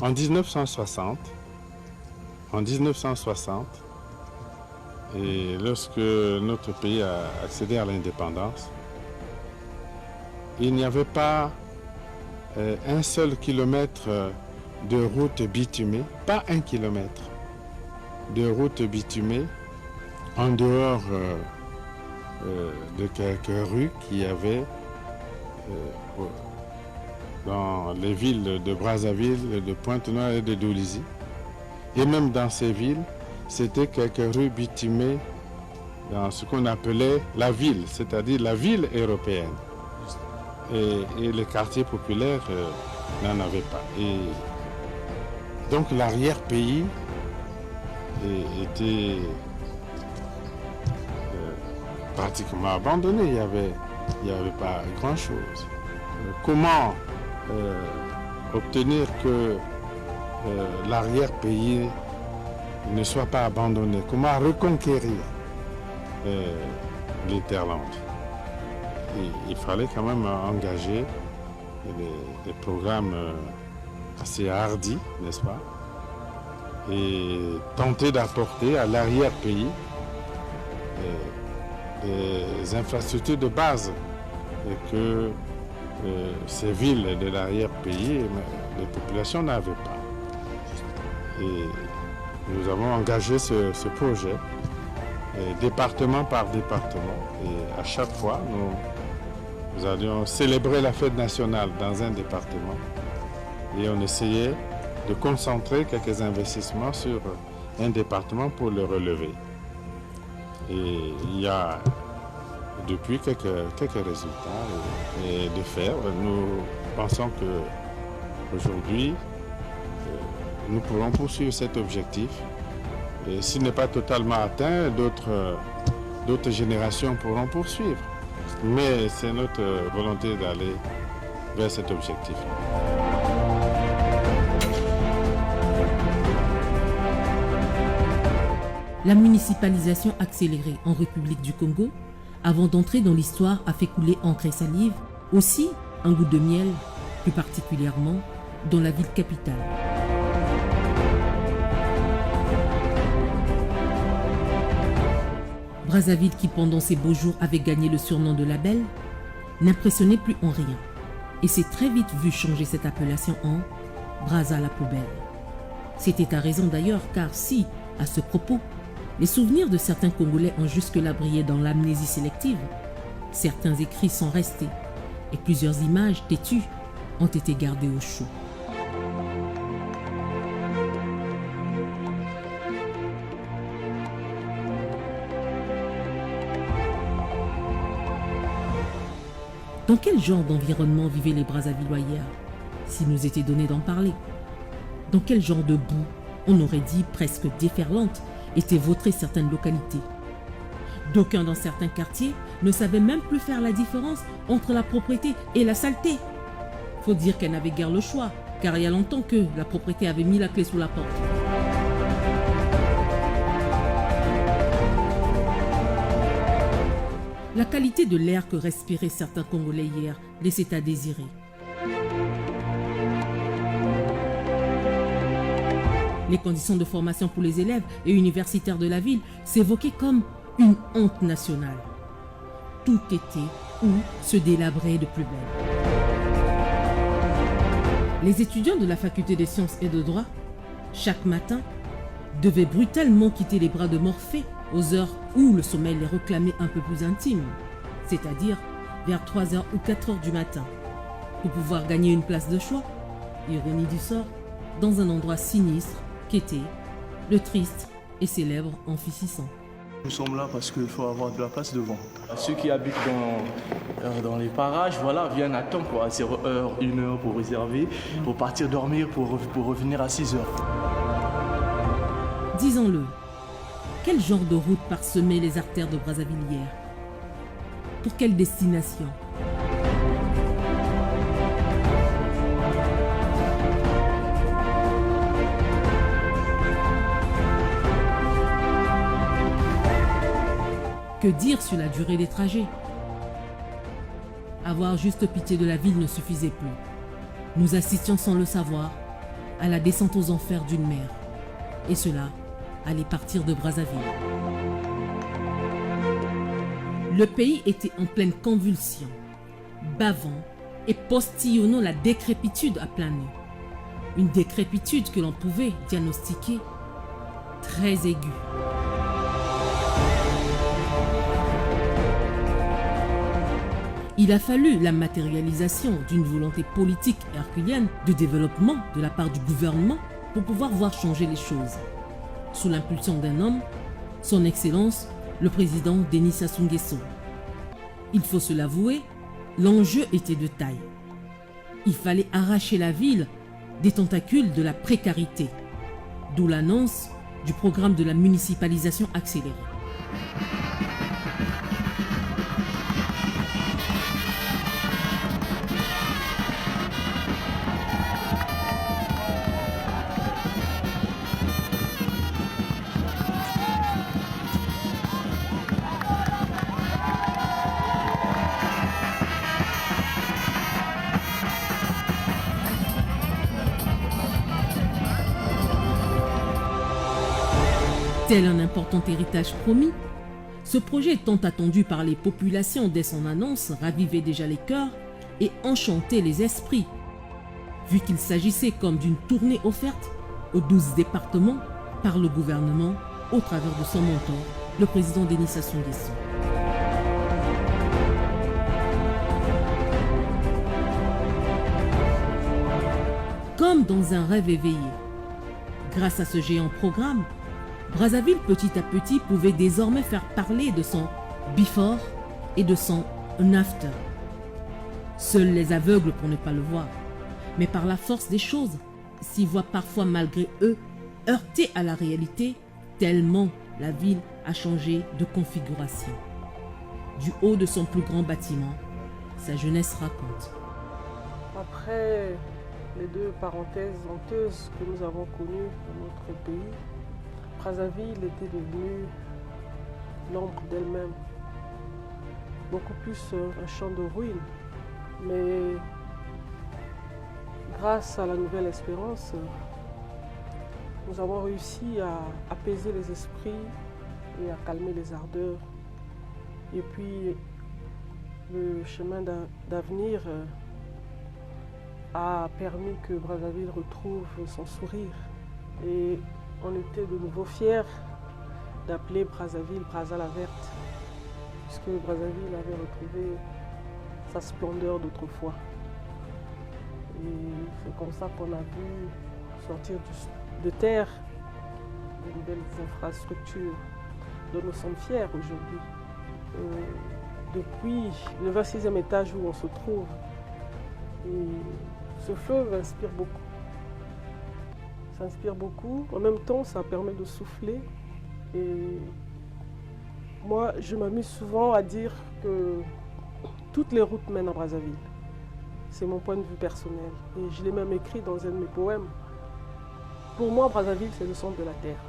En 1960, et lorsque notre pays a accédé à l'indépendance, il n'y avait pas un seul kilomètre de route bitumée, pas un kilomètre de route bitumée en dehors de quelques rues qu'il y avait dans les villes de Brazzaville, de Pointe-Noire et de Dolisie. Et même dans ces villes, c'était quelques rues bitumées dans ce qu'on appelait la ville, c'est-à-dire la ville européenne. Et les quartiers populaires n'en avaient pas. Et donc l'arrière-pays était pratiquement abandonné. Il n'y avait pas grand-chose. Comment obtenir que l'arrière-pays ne soit pas abandonné? Comment reconquérir l'Interland? Il fallait quand même engager des programmes assez hardis, n'est-ce pas? Et tenter d'apporter à l'arrière-pays des infrastructures de base et que ces villes de l'arrière-pays, les populations n'avaient pas. Et nous avons engagé ce projet, département par département, et à chaque fois, nous allions célébrer la fête nationale dans un département et on essayait de concentrer quelques investissements sur un département pour le relever. Et il y a depuis quelques résultats et de faire. Nous pensons qu'aujourd'hui, nous pourrons poursuivre cet objectif. Et s'il n'est pas totalement atteint, d'autres générations pourront poursuivre. Mais c'est notre volonté d'aller vers cet objectif. La municipalisation accélérée en République du Congo, avant d'entrer dans l'histoire, a fait couler encre et salive, aussi un goût de miel, plus particulièrement dans la ville capitale. Brazzaville, qui pendant ses beaux jours avait gagné le surnom de la Belle, n'impressionnait plus en rien et s'est très vite vu changer cette appellation en Brazza la poubelle. C'était à raison d'ailleurs, car si, à ce propos, les souvenirs de certains Congolais ont jusque-là brillé dans l'amnésie sélective, certains écrits sont restés et plusieurs images têtues ont été gardées au chaud. Dans quel genre d'environnement vivaient les Brazzavillois hier, s'il nous était donné d'en parler? Dans quel genre de boue, on aurait dit presque déferlante, étaient vautrées certaines localités? D'aucuns dans certains quartiers ne savaient même plus faire la différence entre la propreté et la saleté. Faut dire qu'elle n'avait guère le choix, car il y a longtemps que la propreté avait mis la clé sous la porte. La qualité de l'air que respiraient certains Congolais hier laissait à désirer. Les conditions de formation pour les élèves et universitaires de la ville s'évoquaient comme une honte nationale. Tout était ou se délabrait de plus belle. Les étudiants de la faculté des sciences et de droit, chaque matin, devaient brutalement quitter les bras de Morphée aux heures où le sommeil les réclamait un peu plus intimes, c'est-à-dire vers 3h ou 4h du matin, pour pouvoir gagner une place de choix, ironie du sort, dans un endroit sinistre qu'était le triste et célèbre Amphi 600. Nous sommes là parce qu'il faut avoir de la place devant. Ceux qui habitent dans les parages, voilà, viennent à temps, quoi, à 0h, 1h pour réserver, pour partir dormir, pour revenir à 6h. Disons-le, quel genre de route parsemait les artères de Brazzaville hier? Pour quelle destination? Que dire sur la durée des trajets? Avoir juste pitié de la ville ne suffisait plus. Nous assistions sans le savoir à la descente aux enfers d'une mère. Et cela allait partir de Brazzaville. Le pays était en pleine convulsion, bavant et postillonnant la décrépitude à plein nez. Une décrépitude que l'on pouvait diagnostiquer très aiguë. Il a fallu la matérialisation d'une volonté politique herculienne de développement de la part du gouvernement pour pouvoir voir changer les choses. Sous l'impulsion d'un homme, son Excellence, le président Denis Sassou Nguesso. Il faut se l'avouer, l'enjeu était de taille. Il fallait arracher la ville des tentacules de la précarité, d'où l'annonce du programme de la municipalisation accélérée. Tel un important héritage promis, ce projet tant attendu par les populations dès son annonce ravivait déjà les cœurs et enchantait les esprits, vu qu'il s'agissait comme d'une tournée offerte aux 12 départements par le gouvernement au travers de son mentor, le président Denis Sassou Nguesso. Comme dans un rêve éveillé, grâce à ce géant programme, Brazzaville petit à petit pouvait désormais faire parler de son before et de son after. Seuls les aveugles pour ne pas le voir, mais par la force des choses, s'y voient parfois malgré eux heurtés à la réalité tellement la ville a changé de configuration. Du haut de son plus grand bâtiment, sa jeunesse raconte. Après les deux parenthèses honteuses que nous avons connues dans notre pays, Brazzaville était devenue l'ombre d'elle-même, beaucoup plus un champ de ruines. Mais grâce à la Nouvelle Espérance, nous avons réussi à apaiser les esprits et à calmer les ardeurs. Et puis le chemin d'avenir a permis que Brazzaville retrouve son sourire. Et on était de nouveau fiers d'appeler Brazzaville Brazza la Verte, puisque Brazzaville avait retrouvé sa splendeur d'autrefois. Et c'est comme ça qu'on a vu sortir de terre de nouvelles infrastructures dont nous sommes fiers aujourd'hui. Depuis le 26e étage où on se trouve, et ce fleuve inspire beaucoup. Ça inspire beaucoup. En même temps, ça permet de souffler. Et moi, je m'amuse souvent à dire que toutes les routes mènent à Brazzaville. C'est mon point de vue personnel. Et je l'ai même écrit dans un de mes poèmes. Pour moi, Brazzaville, c'est le centre de la terre.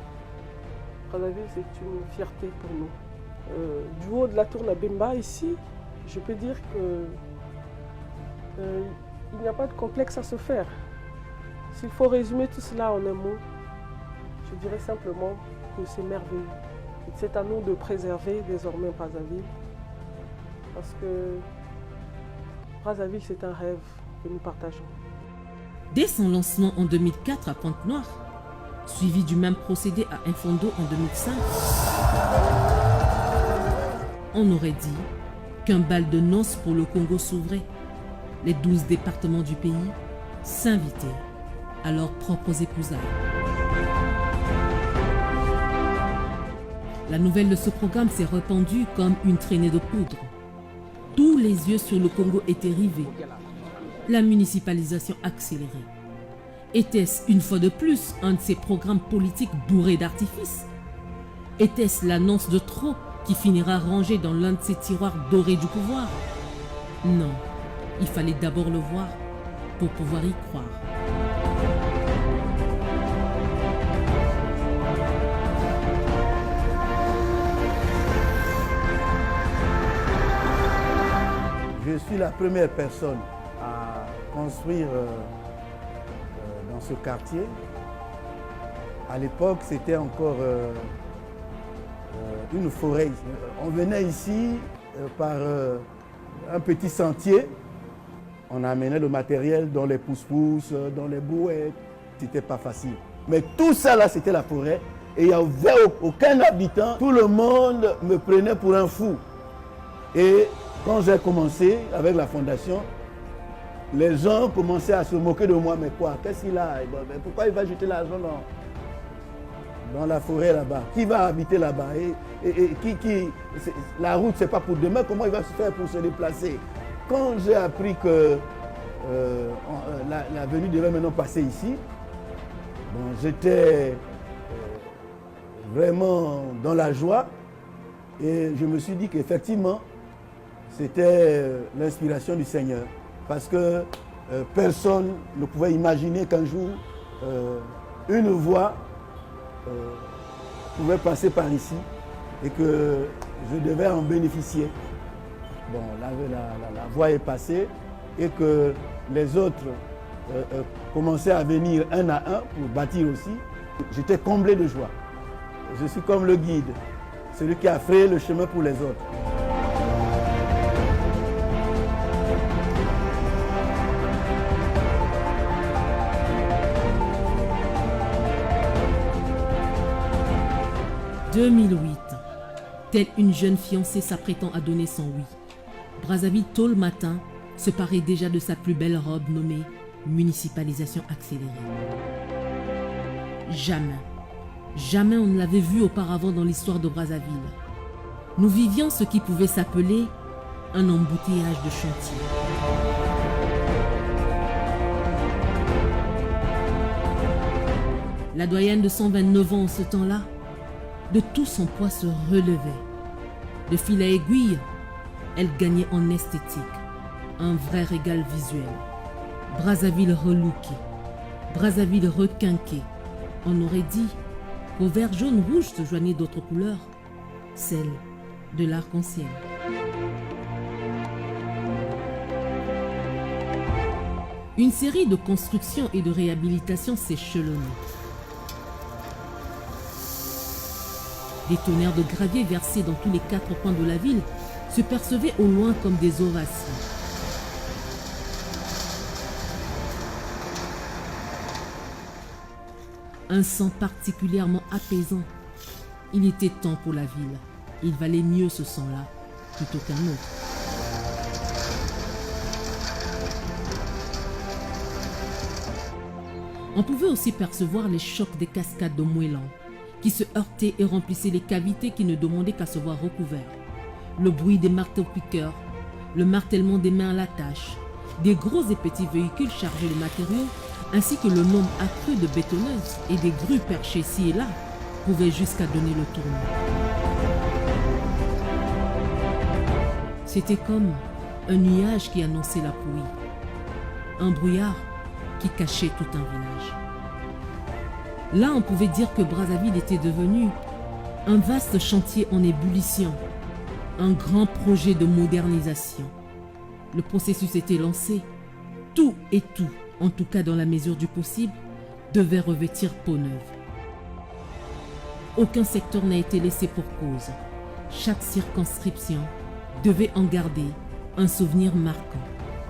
Brazzaville, c'est une fierté pour nous. Du haut de la tour Nabemba, ici, je peux dire que il n'y a pas de complexe à se faire. S'il faut résumer tout cela en un mot, je dirais simplement que c'est merveilleux. C'est à nous de préserver désormais Brazzaville, parce que Brazzaville, c'est un rêve que nous partageons. Dès son lancement en 2004 à Pointe-Noire, suivi du même procédé à Infondo en 2005, on aurait dit qu'un bal de noces pour le Congo s'ouvrait. Les 12 départements du pays s'invitaient à leurs propres épousailles. La nouvelle de ce programme s'est répandue comme une traînée de poudre. Tous les yeux sur le Congo étaient rivés. La municipalisation accélérée. Était-ce une fois de plus un de ces programmes politiques bourrés d'artifices? Était-ce l'annonce de trop qui finira rangée dans l'un de ces tiroirs dorés du pouvoir? Non, il fallait d'abord le voir pour pouvoir y croire. Je suis la première personne à construire dans ce quartier. À l'époque, c'était encore une forêt. On venait ici par un petit sentier. On amenait le matériel dans les pousse-pousse, dans les brouettes. C'était pas facile. Mais tout ça là, c'était la forêt. Et il n'y avait aucun habitant. Tout le monde me prenait pour un fou. Et quand j'ai commencé avec la fondation, les gens commençaient à se moquer de moi. Mais quoi? Qu'est-ce qu'il a? Pourquoi il va jeter l'argent dans la forêt là-bas? Qui va habiter là-bas? La route, c'est pas pour demain. Comment il va se faire pour se déplacer? Quand j'ai appris que l'avenue devait maintenant passer ici, bon, j'étais vraiment dans la joie et je me suis dit qu'effectivement, c'était l'inspiration du Seigneur. Parce que personne ne pouvait imaginer qu'un jour, une voie pouvait passer par ici et que je devais en bénéficier. Bon, la voie est passée et que les autres commençaient à venir un à un pour bâtir aussi. J'étais comblé de joie. Je suis comme le guide, celui qui a frayé le chemin pour les autres. « 2008, telle une jeune fiancée s'apprêtant à donner son oui. Brazzaville, tôt le matin, se parait déjà de sa plus belle robe nommée municipalisation accélérée. Jamais on ne l'avait vu auparavant dans l'histoire de Brazzaville. Nous vivions ce qui pouvait s'appeler un embouteillage de chantier. La doyenne de 129 ans en ce temps-là, de tout son poids se relevait. De fil à aiguille, elle gagnait en esthétique, un vrai régal visuel. Brazzaville relooké, Brazzaville requinqué. On aurait dit qu'au vert jaune rouge se joignaient d'autres couleurs, celles de l'arc-en-ciel. Une série de constructions et de réhabilitations s'échelonnait. Des tonnerres de gravier versés dans tous les 4 coins de la ville se percevaient au loin comme des ovations. Un sang particulièrement apaisant. Il était temps pour la ville. Il valait mieux ce sang-là plutôt qu'un autre. On pouvait aussi percevoir les chocs des cascades de moellons qui se heurtaient et remplissaient les cavités qui ne demandaient qu'à se voir recouverts. Le bruit des marteaux-piqueurs, le martèlement des mains à la tâche, des gros et petits véhicules chargés de matériaux, ainsi que le nombre accru de bétonneuses et des grues perchées ci et là, pouvaient jusqu'à donner le tournis. C'était comme un nuage qui annonçait la pluie, un brouillard qui cachait tout un village. Là, on pouvait dire que Brazzaville était devenu un vaste chantier en ébullition, un grand projet de modernisation. Le processus était lancé. Tout, en tout cas dans la mesure du possible, devait revêtir peau neuve. Aucun secteur n'a été laissé pour cause. Chaque circonscription devait en garder un souvenir marquant.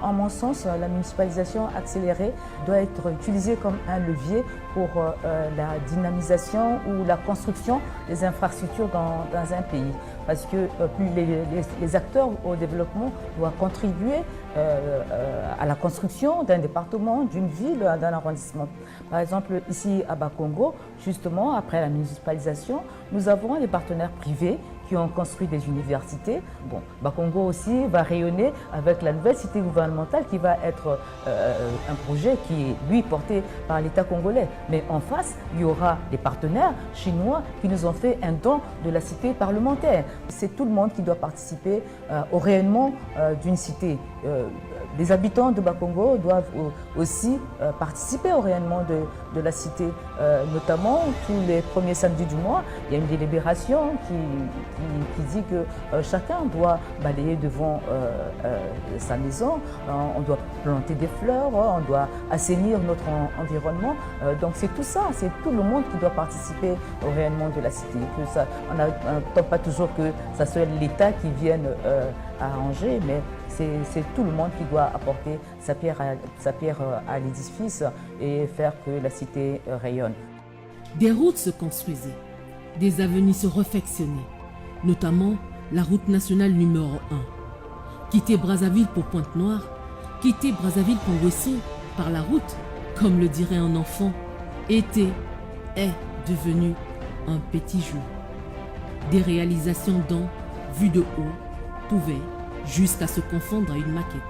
En mon sens, la municipalisation accélérée doit être utilisée comme un levier pour la dynamisation ou la construction des infrastructures dans un pays. Parce que les acteurs au développement doivent contribuer à la construction d'un département, d'une ville, d'un arrondissement. Par exemple, ici à Bakongo, justement, après la municipalisation, nous avons des partenaires privés qui ont construit des universités. Bon, Bakongo aussi va rayonner avec la nouvelle cité gouvernementale qui va être un projet qui est, lui, porté par l'État congolais. Mais en face, il y aura des partenaires chinois qui nous ont fait un don de la cité parlementaire. C'est tout le monde qui doit participer au rayonnement d'une cité. Les habitants de Bakongo doivent aussi participer au rayonnement de la cité. Notamment, tous les premiers samedis du mois, il y a une délibération qui qui dit que chacun doit balayer devant sa maison, on doit planter des fleurs, on doit assainir notre environnement. Donc c'est tout ça, c'est tout le monde qui doit participer au rayonnement de la cité. On n'attend pas toujours que ça soit l'État qui vienne arranger, mais c'est tout le monde qui doit apporter sa pierre à l'édifice et faire que la cité rayonne. Des routes se construisaient, des avenues se réfectionnaient, notamment la route nationale numéro 1. Quitter Brazzaville pour Pointe-Noire, quitter Brazzaville pour Ouesso par la route, comme le dirait un enfant, est devenu un petit jeu. Des réalisations dont, vues de haut, pouvaient jusqu'à se confondre à une maquette.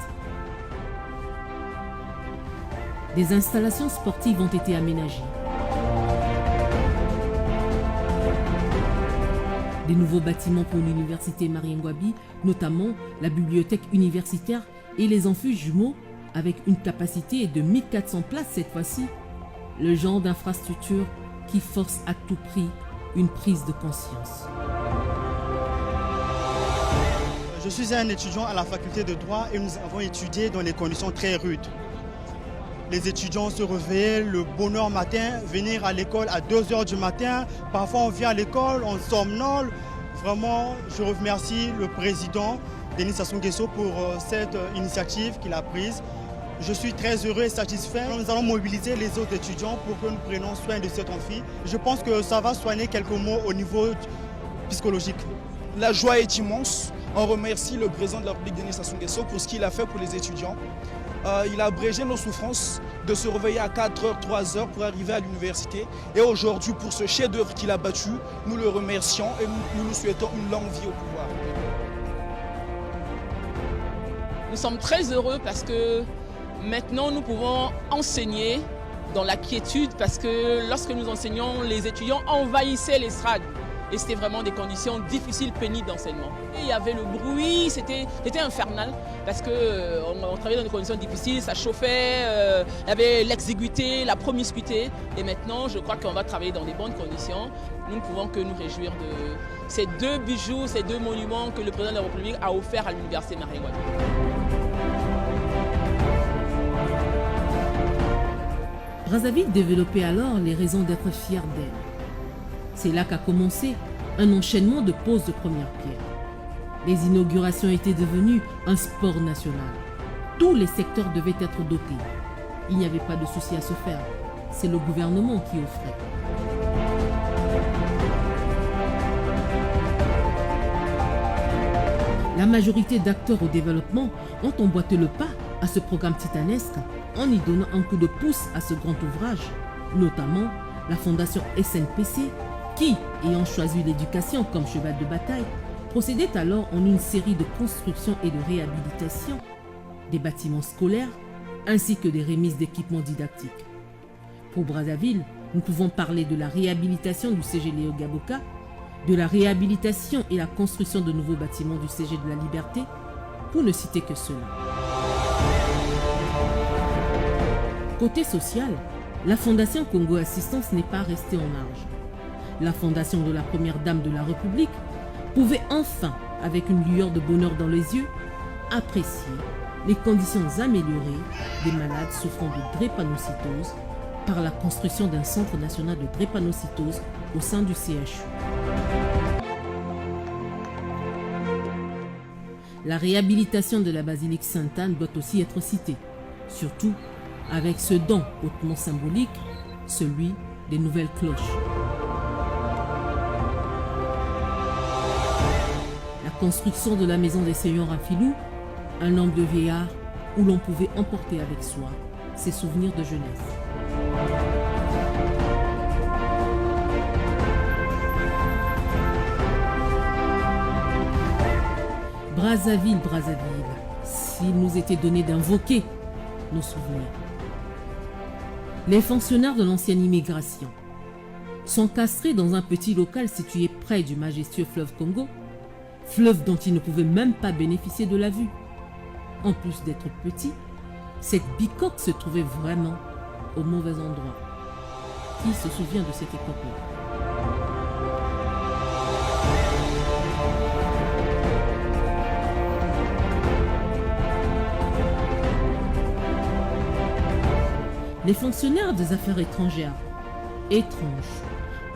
Des installations sportives ont été aménagées. Des nouveaux bâtiments pour l'université Mariengouabi, notamment la bibliothèque universitaire et les amphis jumeaux, avec une capacité de 1400 places cette fois-ci. Le genre d'infrastructure qui force à tout prix une prise de conscience. Je suis un étudiant à la faculté de droit et nous avons étudié dans des conditions très rudes. Les étudiants se réveillaient le bonheur matin, venir à l'école à 2 h du matin. Parfois on vient à l'école, on somnole. Vraiment, je remercie le président Denis Sassou Nguesso pour cette initiative qu'il a prise. Je suis très heureux et satisfait. Nous allons mobiliser les autres étudiants pour que nous prenions soin de cet amphi. Je pense que ça va soigner quelques mots au niveau psychologique. La joie est immense. On remercie le président de la République Denis Sassou Nguesso pour ce qu'il a fait pour les étudiants. Il a abrégé nos souffrances de se réveiller à 4 h, 3 h pour arriver à l'université. Et aujourd'hui, pour ce chef-d'œuvre qu'il a battu, nous le remercions et nous lui souhaitons une longue vie au pouvoir. Nous sommes très heureux parce que maintenant nous pouvons enseigner dans la quiétude parce que lorsque nous enseignons, les étudiants envahissaient l'estrade. Et c'était vraiment des conditions difficiles, pénibles d'enseignement. Il y avait le bruit, c'était infernal parce qu'on travaillait dans des conditions difficiles, ça chauffait, il y avait l'exiguïté, la promiscuité. Et maintenant, je crois qu'on va travailler dans des bonnes conditions. Nous ne pouvons que nous réjouir de ces 2 bijoux, ces 2 monuments que le président de la République a offerts à l'université Mariengouabi. Brazzaville développait alors les raisons d'être fier d'elle. C'est là qu'a commencé un enchaînement de poses de première pierre. Les inaugurations étaient devenues un sport national. Tous les secteurs devaient être dotés. Il n'y avait pas de souci à se faire. C'est le gouvernement qui offrait. La majorité d'acteurs au développement ont emboîté le pas à ce programme titanesque en y donnant un coup de pouce à ce grand ouvrage, notamment la fondation SNPC qui, ayant choisi l'éducation comme cheval de bataille, procédait alors en une série de constructions et de réhabilitations des bâtiments scolaires ainsi que des remises d'équipements didactiques. Pour Brazzaville, nous pouvons parler de la réhabilitation du CG Léo Gaboka, de la réhabilitation et la construction de nouveaux bâtiments du CG de la Liberté, pour ne citer que cela. Côté social, la Fondation Congo Assistance n'est pas restée en marge. La fondation de la première dame de la République pouvait enfin, avec une lueur de bonheur dans les yeux, apprécier les conditions améliorées des malades souffrant de drépanocytose par la construction d'un centre national de drépanocytose au sein du CHU. La réhabilitation de la basilique Sainte-Anne doit aussi être citée, surtout avec ce don hautement symbolique, celui des nouvelles cloches. La construction de la maison des seigneurs à Filou, un angle de vieillard où l'on pouvait emporter avec soi ses souvenirs de jeunesse. Brazzaville, Brazzaville, s'il nous était donné d'invoquer nos souvenirs. Les fonctionnaires de l'ancienne immigration sont castrés dans un petit local situé près du majestueux fleuve Congo, fleuve dont ils ne pouvaient même pas bénéficier de la vue. En plus d'être petit, cette bicoque se trouvait vraiment au mauvais endroit. Qui se souvient de cette époque-là? Les fonctionnaires des affaires étrangères, étranges,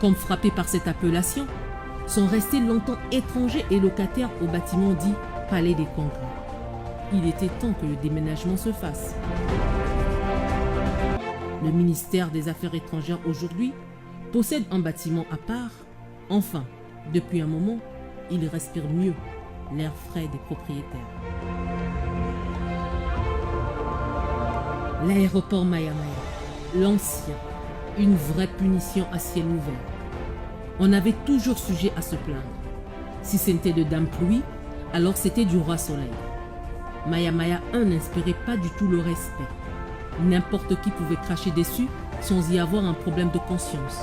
comme frappés par cette appellation, sont restés longtemps étrangers et locataires au bâtiment dit Palais des Congrès. Il était temps que le déménagement se fasse. Le ministère des Affaires étrangères aujourd'hui possède un bâtiment à part. Enfin, depuis un moment, il respire mieux l'air frais des propriétaires. L'aéroport Maya Maya, l'ancien, une vraie punition à ciel ouvert. On avait toujours sujet à se plaindre. Si c'était de Dame Pluie, alors c'était du Roi Soleil. Maya Maya 1 n'inspirait pas du tout le respect. N'importe qui pouvait cracher dessus sans y avoir un problème de conscience.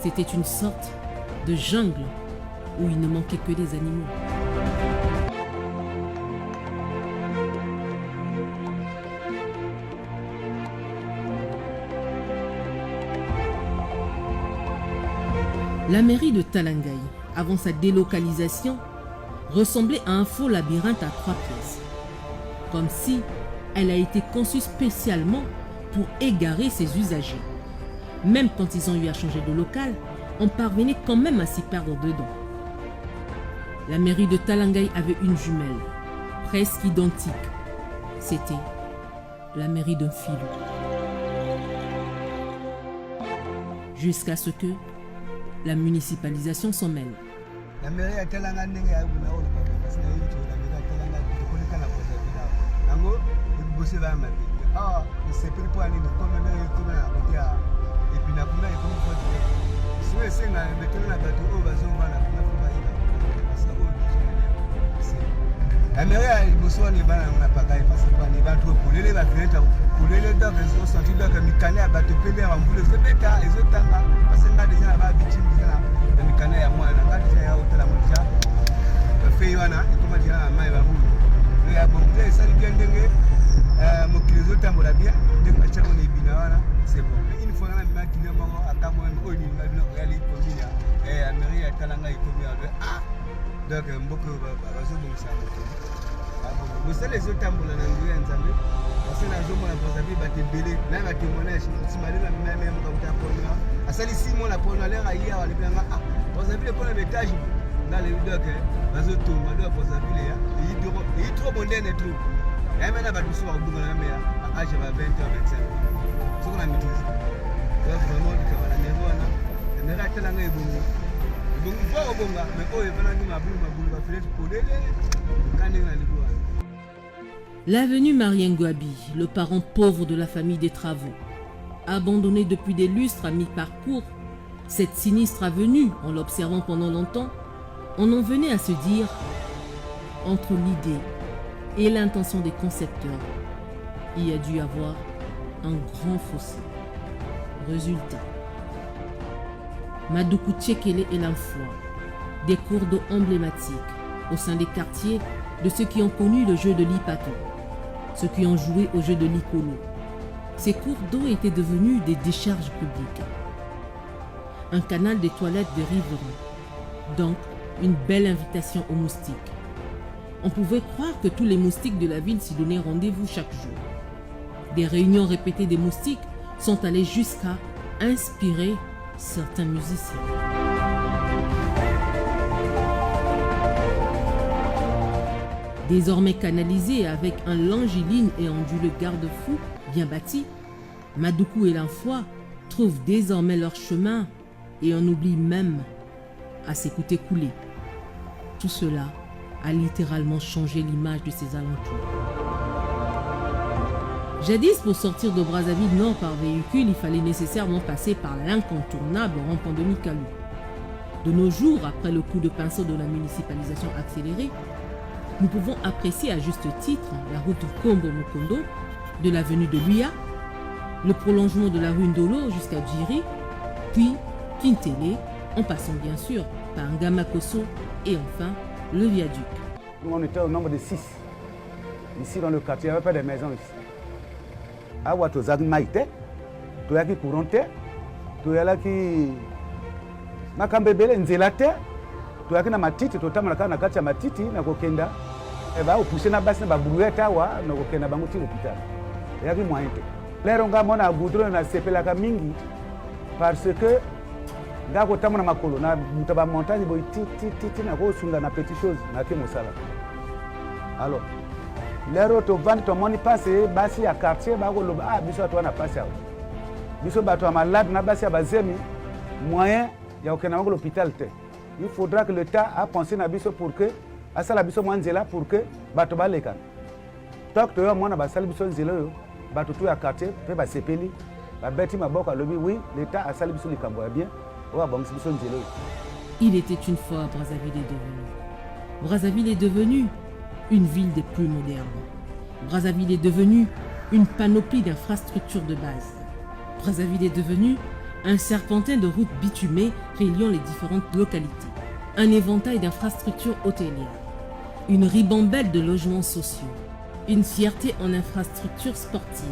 C'était une sorte de jungle où il ne manquait que des animaux. La mairie de Talangai, avant sa délocalisation, ressemblait à un faux labyrinthe à 3 pièces. Comme si elle a été conçue spécialement pour égarer ses usagers. Même quand ils ont eu à changer de local, on parvenait quand même à s'y perdre dedans. La mairie de Talangai avait une jumelle, presque identique. C'était la mairie d'un filou. Jusqu'à ce que la municipalisation s'en mêle. La mairie de Talangai la mairie liboso ni bana na pakai parce que ni ba trop polele ba fenêtre polele da besoin sentir da mikane ya bato pele ya mbule se beta ezotanga parce que nga déjà ba bitim déjà na mikane ya mwana nga déjà ya hotela moja ba fe wana ikoma déjà mai ba mbule ya bonge ça li bien ndenge mokili zotambola bien ndenge acha on ibina wana c'est bon une fois na ma kile mo akamo oni na bino yali komina la mairie ya Talangai komia donc mboko ba zo bongisa moto vous savez les autres tambola na nguya nzambe parce que na zo mona posabi ba tebele na ba témoignage simali na même comme ta pona asali simo na pona l'air aïa wale bien posabi le pona étage na le donc ba zo tomba do posabi le ya il trop bon net trop et maintenant ba duso ba bunga na me age ba 20 ans 25 so qu'on a maîtrise donc vraiment du kabala nebo na mais ra Talangai bongo L'avenue Mariengouabi, le parent pauvre de la famille des travaux, abandonnée depuis des lustres à mi-parcours, cette sinistre avenue, en l'observant pendant longtemps, on en venait à se dire, entre l'idée et l'intention des concepteurs, il y a dû avoir un grand fossé. Résultat, Madoukou Tchekele et l'Infoua, des cours d'eau emblématiques au sein des quartiers de ceux qui ont connu le jeu de l'Ipato, ceux qui ont joué au jeu de l'Ikolo. Ces cours d'eau étaient devenus des décharges publiques. Un canal des toilettes de riverains, donc une belle invitation aux moustiques. On pouvait croire que tous les moustiques de la ville s'y donnaient rendez-vous chaque jour. Des réunions répétées des moustiques sont allées jusqu'à inspirer certains musiciens. Désormais canalisés avec un longiligne et onduleux garde-fou bien bâti, Madoukou et l'Infoua trouvent désormais leur chemin et on oublie même à s'écouter couler. Tout cela a littéralement changé l'image de ces alentours. Jadis, pour sortir de Brazzaville Nord par véhicule, il fallait nécessairement passer par l'incontournable rond-point de Mikalou. De nos jours, après le coup de pinceau de la municipalisation accélérée, nous pouvons apprécier à juste titre la route Kombo Mukondo, de l'avenue de Luya, le prolongement de la rue Ndolo jusqu'à Djiri, puis Kintele, en passant bien sûr par Ngamakoso et enfin le viaduc. Nous, on était au nombre de 6. Ici dans le quartier, il n'y avait pas de maisons ici. Awa tozaki maite, toyaki courant te, toyalaki makambo ebele nzela te, toyaki na matiti, totambola kaka na kati ya matiti na kokenda ba opousse na basi na babrouette awa na kokenda bango ti l'hôpital. Eyaki moyen te. lero nga mona goudron na sepelaka mingi parce que nga kotambola makolo na buta ba montagne boy ti na kosunga na petite chose na ke mosala. Alors lero to vendre to moni passe basi ya quartier ba ko loba ah biso to na passe ya biso bato ya malade na basi ya bazemi moyen ya okena ngo l'hôpital te. Il faudra que l'État a pensé na biso pour que asala biso mwa nzela pour que bato baleka. Donc to yo mona basala biso nzela yo bato to ya quartier pe ba sepeli ba beti maboko alobi oui l'État asala biso likambo ya bien wa bangisi biso nzela yo. Il était une fois Brazzaville est devenu. Brazzaville est devenue une ville des plus modernes. Brazzaville est devenue une panoplie d'infrastructures de base. Brazzaville est devenue un serpentin de routes bitumées reliant les différentes localités. Un éventail d'infrastructures hôtelières. Une ribambelle de logements sociaux. Une fierté en infrastructures sportives.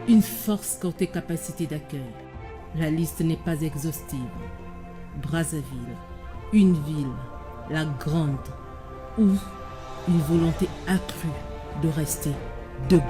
Une force quant aux capacités d'accueil. La liste n'est pas exhaustive. Brazzaville, une ville, la grande, ou une volonté accrue de rester debout.